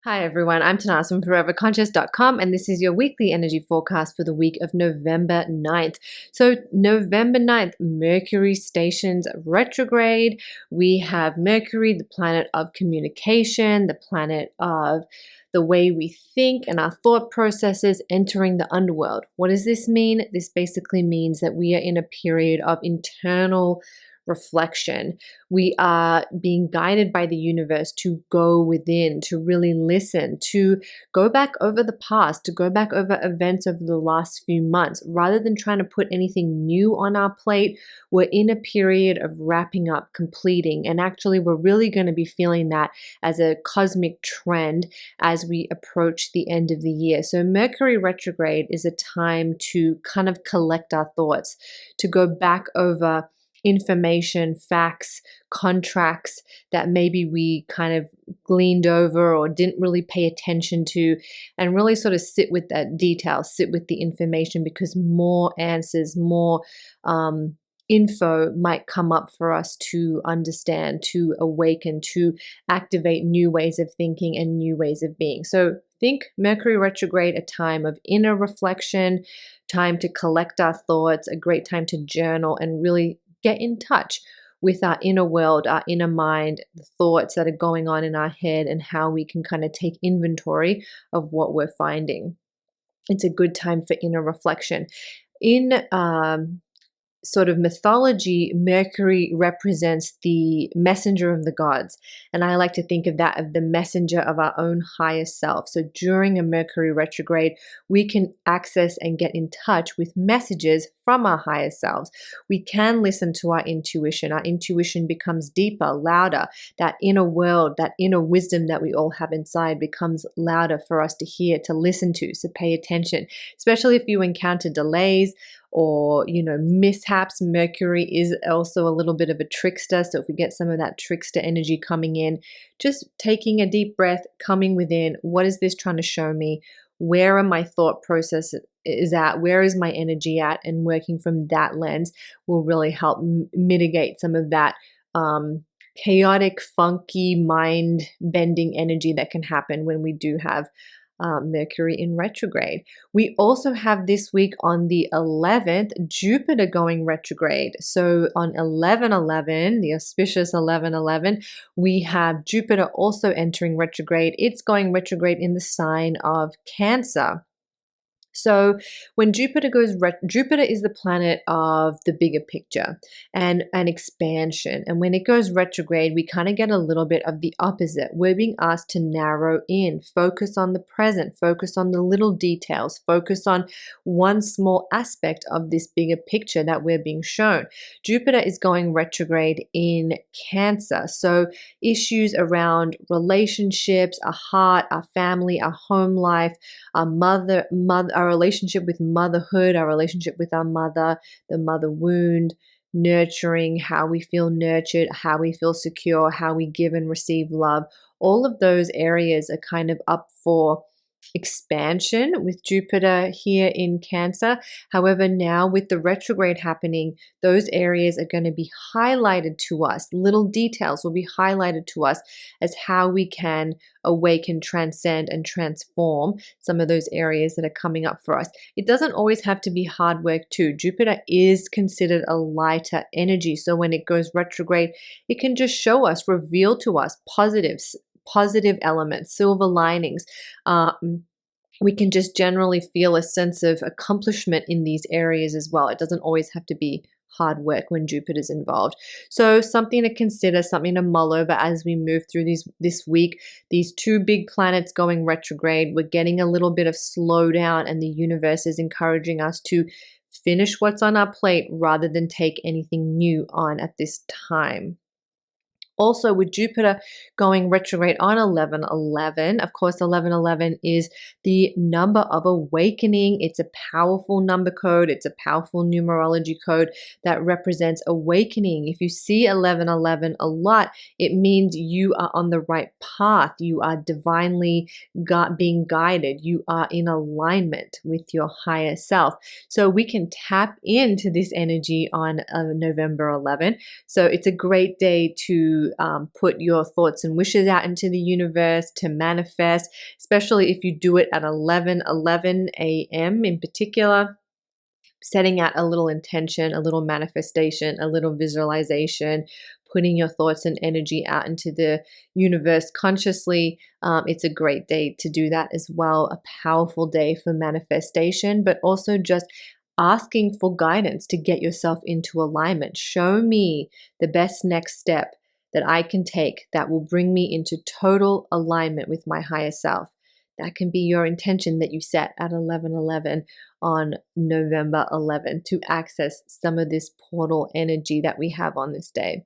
Hi everyone, I'm Tanaaz from foreverconscious.com and this is your weekly energy forecast for the week of November 9th. So November 9th, Mercury stations retrograde. We have Mercury, the planet of communication, the planet of the way we think and our thought processes entering the underworld. What does this mean? This basically means that we are in a period of internal reflection. We are being guided by the universe to go within, to really listen, to go back over the past, to go back over events over the last few months. Rather than trying to put anything new on our plate, we're in a period of wrapping up, completing, and actually we're really going to be feeling that as a cosmic trend as we approach the end of the year. So Mercury retrograde is a time to kind of collect our thoughts, to go back over information, facts, contracts that maybe we kind of gleaned over or didn't really pay attention to, and really sort of sit with that detail, sit with the information, because more answers, more info might come up for us to understand, to awaken, to activate new ways of thinking and new ways of being. So think Mercury retrograde, a time of inner reflection, time to collect our thoughts, a great time to journal and really get in touch with our inner world, our inner mind, the thoughts that are going on in our head, and how we can kind of take inventory of what we're finding. It's a good time for inner reflection. In sort of mythology, Mercury represents the messenger of the gods. And I like to think of that of the messenger of our own higher self. So during a Mercury retrograde, we can access and get in touch with messages from our higher selves. We can listen to our intuition. Our intuition becomes deeper, louder. That inner world, that inner wisdom that we all have inside becomes louder for us to hear, to listen to. So pay attention, especially if you encounter delays or mishaps. Mercury is also a little bit of a trickster, so if we get some of that trickster energy coming in, just taking a deep breath, coming within, what is this trying to show me? Where are my thought process is at? Where is my energy at? And working from that lens will really help mitigate some of that chaotic, funky, mind bending energy that can happen when we do have Mercury in retrograde. We also have this week on the 11th, Jupiter going retrograde. So on 11/11, the auspicious 11/11, we have Jupiter also entering retrograde. It's going retrograde in the sign of Cancer. So when Jupiter goes, Jupiter is the planet of the bigger picture and an expansion. And when it goes retrograde, we kind of get a little bit of the opposite. We're being asked to narrow in, focus on the present, focus on the little details, focus on one small aspect of this bigger picture that we're being shown. Jupiter is going retrograde in Cancer. So issues around relationships, our heart, our family, our home life, our relationship with motherhood, our relationship with our mother, the mother wound, nurturing, how we feel nurtured, how we feel secure, how we give and receive love. All of those areas are kind of up for expansion with Jupiter here in Cancer. However, now with the retrograde happening, those areas are going to be highlighted to us. Little details will be highlighted to us as how we can awaken, transcend, and transform some of those areas that are coming up for us. It doesn't always have to be hard work too. Jupiter is considered a lighter energy. So when it goes retrograde, it can just show us, reveal to us positive elements, silver linings. We can just generally feel a sense of accomplishment in these areas as well. It doesn't always have to be hard work when Jupiter's involved. So something to consider, something to mull over as we move through this week. These two big planets going retrograde, we're getting a little bit of slowdown, and the universe is encouraging us to finish what's on our plate rather than take anything new on at this time. Also, with Jupiter going retrograde on 11/11, of course, 11/11 is the number of awakening. It's a powerful number code. It's a powerful numerology code that represents awakening. If you see 11/11 a lot, it means you are on the right path. You are divinely being guided. You are in alignment with your higher self. So we can tap into this energy on November 11th. So it's a great day to put your thoughts and wishes out into the universe, to manifest, especially if you do it at 11:11 a.m. in particular. Setting out a little intention, a little manifestation, a little visualization, putting your thoughts and energy out into the universe consciously. It's a great day to do that as well. A powerful day for manifestation, but also just asking for guidance to get yourself into alignment. Show me the best next step that I can take that will bring me into total alignment with my higher self. That can be your intention that you set at 11:11 on November 11 to access some of this portal energy that we have on this day.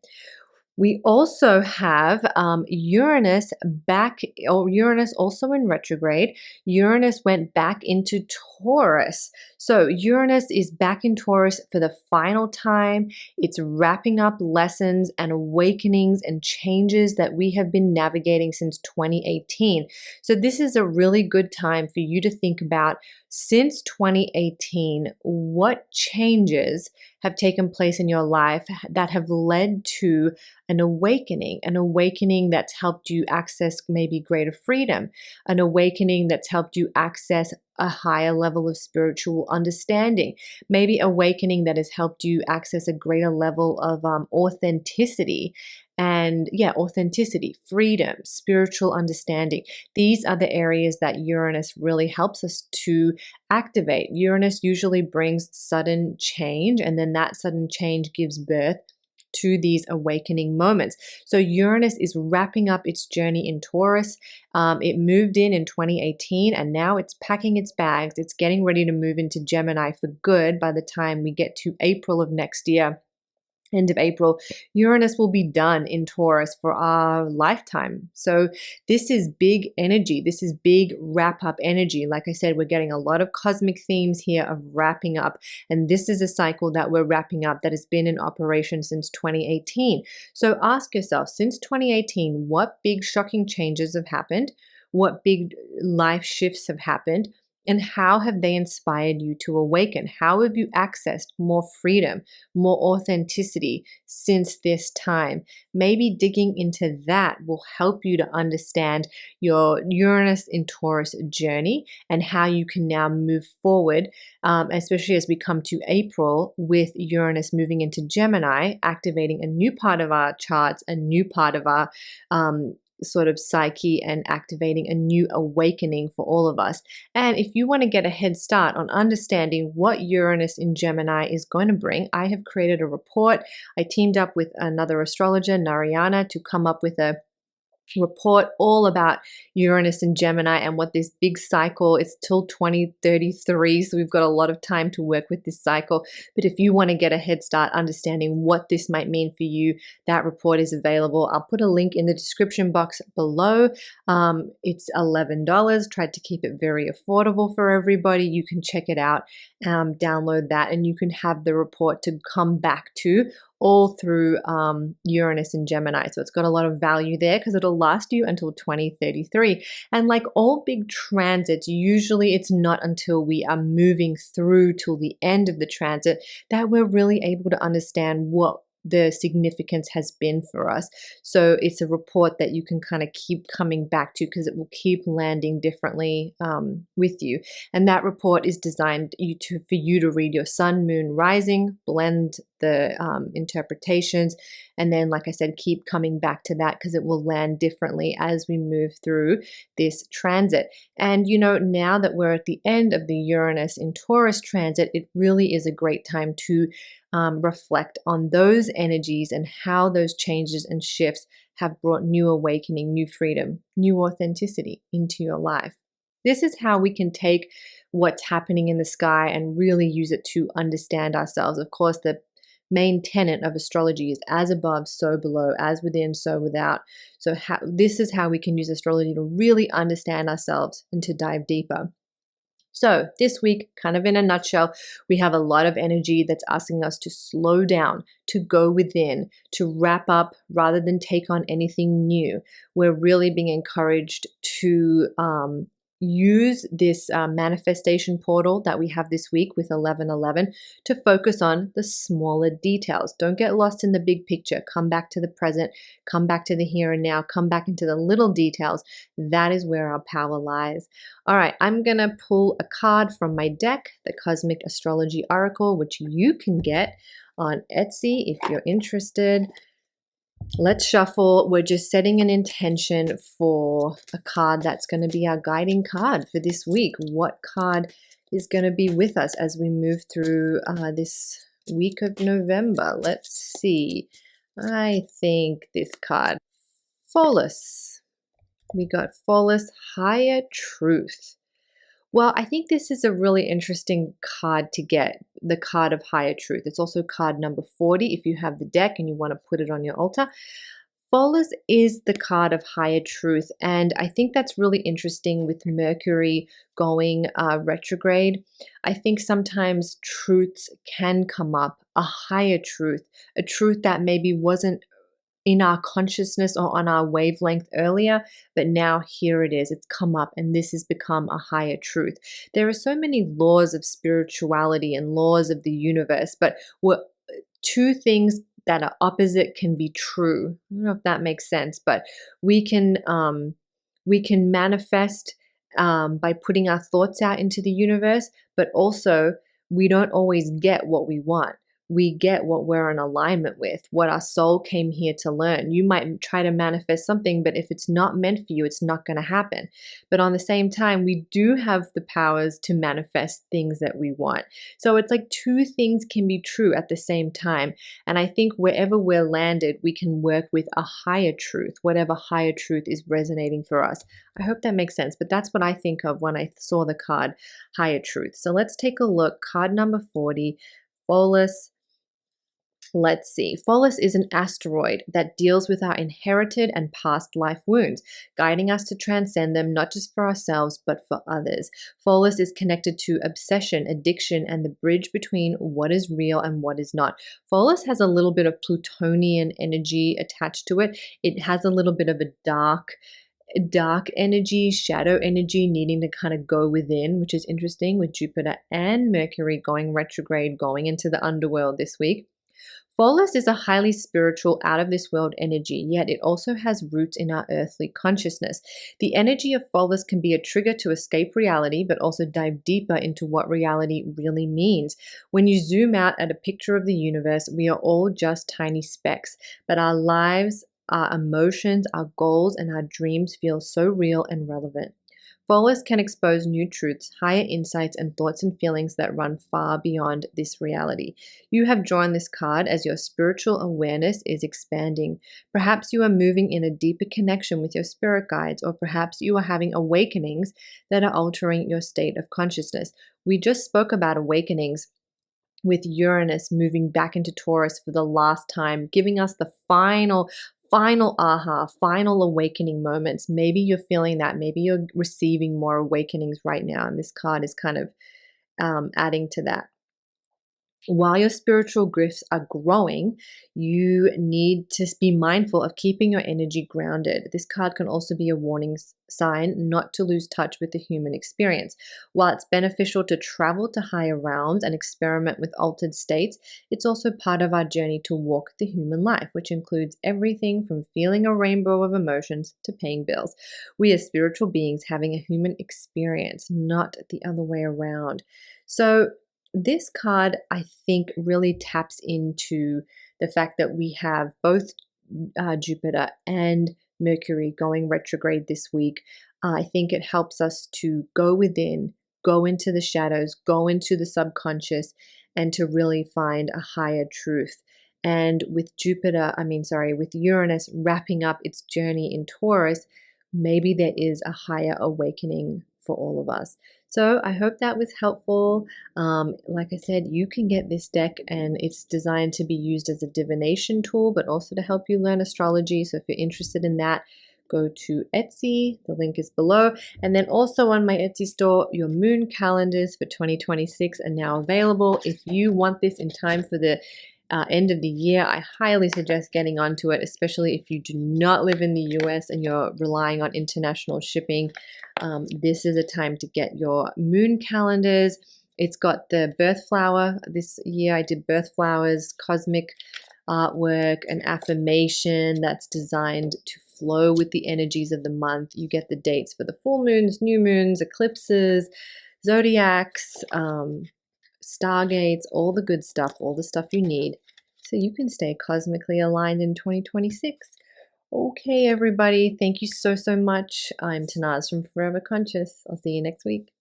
We also have Uranus back, or Uranus also in retrograde. Uranus went back into Taurus. So Uranus is back in Taurus for the final time. It's wrapping up lessons and awakenings and changes that we have been navigating since 2018. So this is a really good time for you to think about, since 2018, what changes have taken place in your life that have led to an awakening that's helped you access maybe greater freedom, an awakening that's helped you access a higher level of spiritual understanding, maybe awakening that has helped you access a greater level of authenticity. And yeah, authenticity, freedom, spiritual understanding. These are the areas that Uranus really helps us to activate. Uranus usually brings sudden change, and then that sudden change gives birth to these awakening moments. So Uranus is wrapping up its journey in Taurus. It moved in 2018, and now it's packing its bags. It's getting ready to move into Gemini for good by the time we get to April of next year. End of April, Uranus will be done in Taurus for our lifetime. So this is big energy. This is big wrap up energy. Like I said, we're getting a lot of cosmic themes here of wrapping up. And this is a cycle that we're wrapping up that has been in operation since 2018. So ask yourself, since 2018, what big shocking changes have happened? What big life shifts have happened? And how have they inspired you to awaken? How have you accessed more freedom, more authenticity since this time? Maybe digging into that will help you to understand your Uranus in Taurus journey and how you can now move forward, especially as we come to April with Uranus moving into Gemini, activating a new part of our charts, a new part of our sort of psyche, and activating a new awakening for all of us. And if you want to get a head start on understanding what Uranus in Gemini is going to bring, I have created a report. I teamed up with another astrologer, Narayana, to come up with a report all about Uranus and Gemini and what this big cycle is till 2033. So we've got a lot of time to work with this cycle. But if you want to get a head start understanding what this might mean for you, that report is available. I'll put a link in the description box below. It's $11. Tried to keep it very affordable for everybody. You can check it out, download that, and you can have the report to come back to all through Uranus and Gemini. So it's got a lot of value there because it'll last you until 2033. And like all big transits, usually it's not until we are moving through till the end of the transit that we're really able to understand what the significance has been for us. So it's a report that you can kind of keep coming back to because it will keep landing differently with you. And that report is designed for you to read your sun, moon, rising, blend the interpretations, and then, like I said, keep coming back to that because it will land differently as we move through this transit. And now that we're at the end of the Uranus in Taurus transit, it really is a great time to reflect on those energies and how those changes and shifts have brought new awakening, new freedom, new authenticity into your life. This is how we can take what's happening in the sky and really use it to understand ourselves. Of course, the main tenet of astrology is as above, so below, as within, so without. So this is how we can use astrology to really understand ourselves and to dive deeper. So this week, kind of in a nutshell, we have a lot of energy that's asking us to slow down, to go within, to wrap up rather than take on anything new. We're really being encouraged to use this manifestation portal that we have this week with 1111 to focus on the smaller details. Don't get lost in the big picture. Come back to the present, come back to the here and now, come back into the little details. That is where our power lies. All right, I'm going to pull a card from my deck, the Cosmic Astrology Oracle, which you can get on Etsy if you're interested. Let's shuffle. We're just setting an intention for a card that's going to be our guiding card for this week. What card is going to be with us as we move through this week of November? Let's see. I think this card, Follis. We got Follis, Higher Truth. Well, I think this is a really interesting card to get, the card of Higher Truth. It's also card number 40 if you have the deck and you want to put it on your altar. Follis is the card of Higher Truth, and I think that's really interesting with Mercury going retrograde. I think sometimes truths can come up, a higher truth, a truth that maybe wasn't in our consciousness or on our wavelength earlier, but now here it is. It's come up and this has become a higher truth. There are so many laws of spirituality and laws of the universe, but what two things that are opposite can be true. I don't know if that makes sense, but we can manifest by putting our thoughts out into the universe, but also we don't always get what we want. We get what we're in alignment with, what our soul came here to learn. You might try to manifest something, but if it's not meant for you, it's not going to happen. But on the same time, we do have the powers to manifest things that we want. So it's like two things can be true at the same time. And I think wherever we're landed, we can work with a higher truth, whatever higher truth is resonating for us. I hope that makes sense, but that's what I think of when I saw the card Higher Truth. So let's take a look. Card number 40, Follis. Let's see. Follis is an asteroid that deals with our inherited and past life wounds, guiding us to transcend them not just for ourselves, but for others. Follis is connected to obsession, addiction, and the bridge between what is real and what is not. Follis has a little bit of Plutonian energy attached to it. It has a little bit of a dark energy, shadow energy needing to kind of go within, which is interesting with Jupiter and Mercury going retrograde, going into the underworld this week. Follis is a highly spiritual, out of this world energy, yet it also has roots in our earthly consciousness. The energy of Follis can be a trigger to escape reality, but also dive deeper into what reality really means. When you zoom out at a picture of the universe, we are all just tiny specks, but our lives, our emotions, our goals, and our dreams feel so real and relevant. Follis can expose new truths, higher insights, and thoughts and feelings that run far beyond this reality. You have drawn this card as your spiritual awareness is expanding. Perhaps you are moving in a deeper connection with your spirit guides, or perhaps you are having awakenings that are altering your state of consciousness. We just spoke about awakenings with Uranus moving back into Taurus for the last time, giving us the final aha, final awakening moments. Maybe you're feeling that. Maybe you're receiving more awakenings right now, and this card is kind of adding to that. While your spiritual gifts are growing, you need to be mindful of keeping your energy grounded. This card can also be a warning sign not to lose touch with the human experience. While it's beneficial to travel to higher realms and experiment with altered states, it's also part of our journey to walk the human life, which includes everything from feeling a rainbow of emotions to paying bills. We are spiritual beings having a human experience, not the other way around. So this card, I think, really taps into the fact that we have both Jupiter and Mercury going retrograde this week. I think it helps us to go within, go into the shadows, go into the subconscious, and to really find a higher truth. And with with Uranus wrapping up its journey in Taurus, maybe there is a higher awakening for all of us. So I hope that was helpful. Like I said, you can get this deck and it's designed to be used as a divination tool, but also to help you learn astrology. So if you're interested in that, go to Etsy. The link is below. And then also on my Etsy store, your moon calendars for 2026 are now available. If you want this in time for the end of the year. I highly suggest getting onto it, especially if you do not live in the US and you're relying on international shipping. This is a time to get your moon calendars. It's got the birth flower. This year I did birth flowers, cosmic artwork, an affirmation that's designed to flow with the energies of the month. You get the dates for the full moons, new moons, eclipses, zodiacs, stargates, all the good stuff, all the stuff you need so you can stay cosmically aligned in 2026. Okay, everybody, thank you so much. I'm Tanaaz from Forever Conscious. I'll see you next week.